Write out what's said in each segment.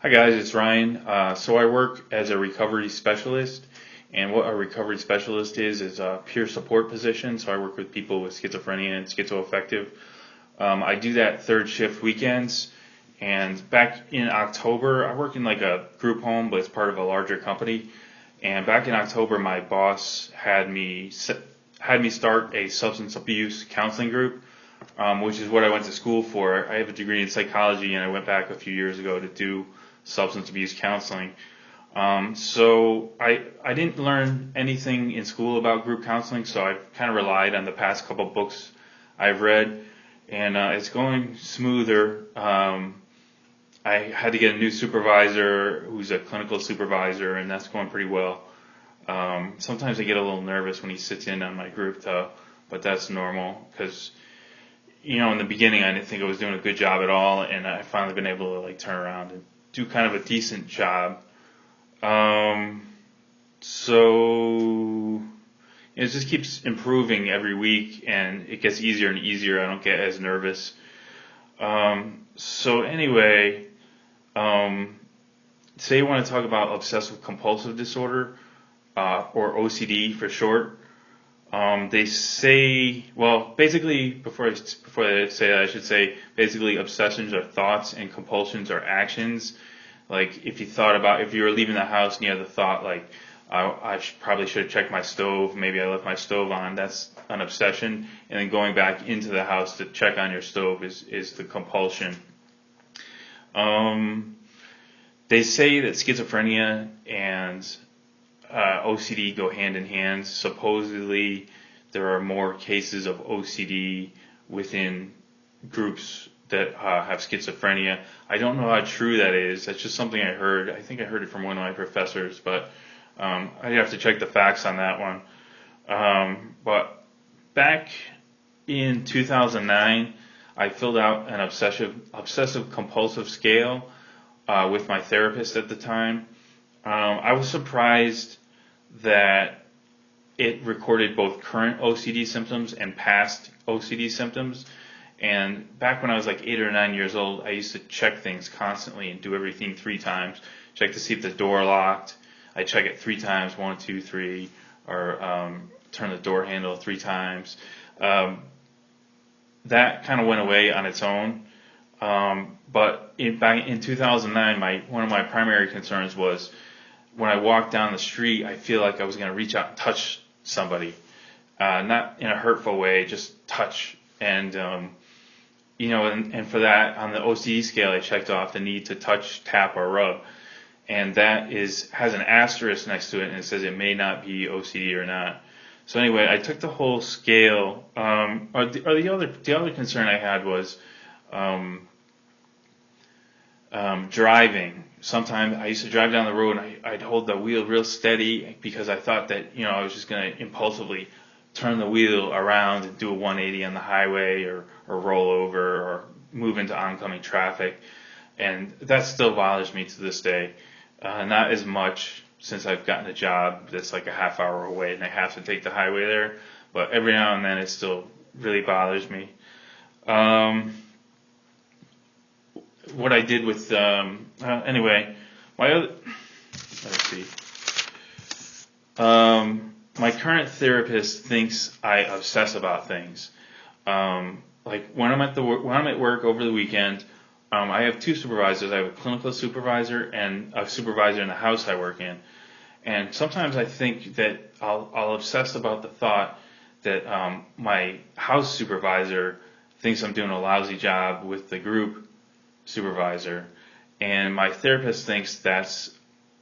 Hi guys, it's Ryan. So I work as a recovery specialist, and what a recovery specialist is a peer support position. So I work with people with schizophrenia and schizoaffective. I do that third shift weekends, and back in October, I work in like a group home, but it's part of a larger company. And back in October, my boss had me start a substance abuse counseling group, which is what I went to school for. I have a degree in psychology, and I went back a few years ago to do substance abuse counseling. So I didn't learn anything in school about group counseling, so I've kind of relied on the past couple books I've read, and it's going smoother. I had to get a new supervisor who's a clinical supervisor, and that's going pretty well. Sometimes I get a little nervous when he sits in on my group, though, but that's normal because, in the beginning I didn't think I was doing a good job at all, and I've finally been able to turn around and do kind of a decent job. So it just keeps improving every week, and it gets easier and easier. I don't get as nervous. So anyway, today I want to talk about obsessive compulsive disorder, or OCD for short. They say, well, basically, before I say that, I should say, basically, obsessions are thoughts and compulsions are actions. Like, if you were leaving the house and you had the thought, like, probably should have checked my stove, maybe I left my stove on, that's an obsession. And then going back into the house to check on your stove is the compulsion. They say that schizophrenia and OCD go hand in hand. Supposedly, there are more cases of OCD within groups that have schizophrenia. I don't know how true that is. That's just something I heard. I think I heard it from one of my professors, but I have to check the facts on that one. But back in 2009, I filled out an obsessive compulsive scale with my therapist at the time. I was surprised that it recorded both current OCD symptoms and past OCD symptoms. And back when I was like 8 or 9 years old, I used to check things constantly and do everything 3 times. Check to see if the door locked. I check it 3 times, 1, 2, 3, or turn the door handle 3 times. That kind of went away on its own. But back in 2009, one of my primary concerns was when I walked down the street, I feel like I was going to reach out and touch somebody, not in a hurtful way, just touch. And and for that, on the OCD scale, I checked off the need to touch, tap, or rub, and that has an asterisk next to it, and it says it may not be OCD or not. So anyway, I took the whole scale. The other concern I had was driving. Sometimes I used to drive down the road and I'd hold the wheel real steady because I thought that I was just going to impulsively turn the wheel around and do a 180 on the highway or roll over or move into oncoming traffic, and that still bothers me to this day. Not as much since I've gotten a job that's like a half hour away and I have to take the highway there, but every now and then it still really bothers me. What I did with anyway, let's see. My current therapist thinks I obsess about things. Like when I'm at work over the weekend, I have 2 supervisors. I have a clinical supervisor and a supervisor in the house I work in. And sometimes I think that I'll obsess about the thought that my house supervisor thinks I'm doing a lousy job with the group supervisor, and my therapist thinks that's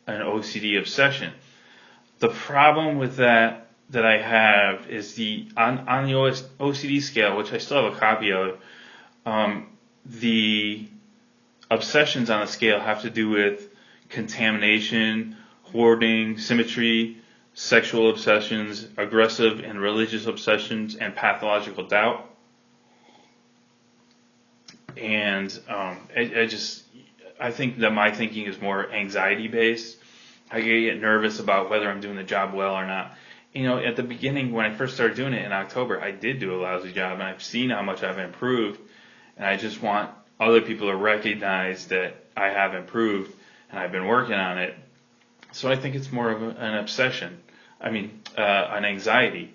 an OCD obsession. The problem with that I have is on the OCD scale, which I still have a copy of, the obsessions on the scale have to do with contamination, hoarding, symmetry, sexual obsessions, aggressive and religious obsessions, and pathological doubt. And I think that my thinking is more anxiety based. I get nervous about whether I'm doing the job well or not. At the beginning, when I first started doing it in October, I did do a lousy job, and I've seen how much I've improved, and I just want other people to recognize that I have improved. and I've been working on it. So I think it's more of an obsession. An anxiety.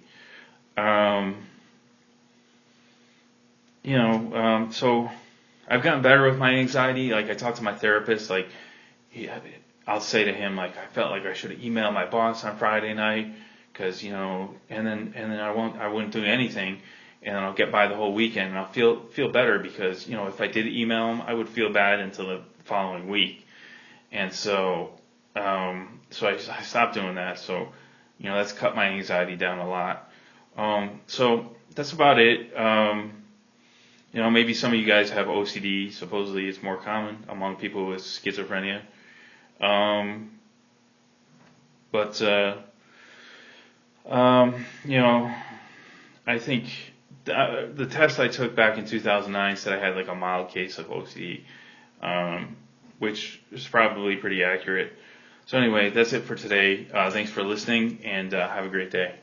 So I've gotten better with my anxiety. Like I talk to my therapist, like I'll say to him, like I felt like I should have emailed my boss on Friday night, because and then I wouldn't do anything, and then I'll get by the whole weekend, and I'll feel better, because if I did email him, I would feel bad until the following week, and so I stopped doing that. So that's cut my anxiety down a lot. So that's about it. Maybe some of you guys have OCD. Supposedly it's more common among people with schizophrenia. I think the test I took back in 2009 said I had like a mild case of OCD, which is probably pretty accurate. So anyway, that's it for today. Thanks for listening, and have a great day.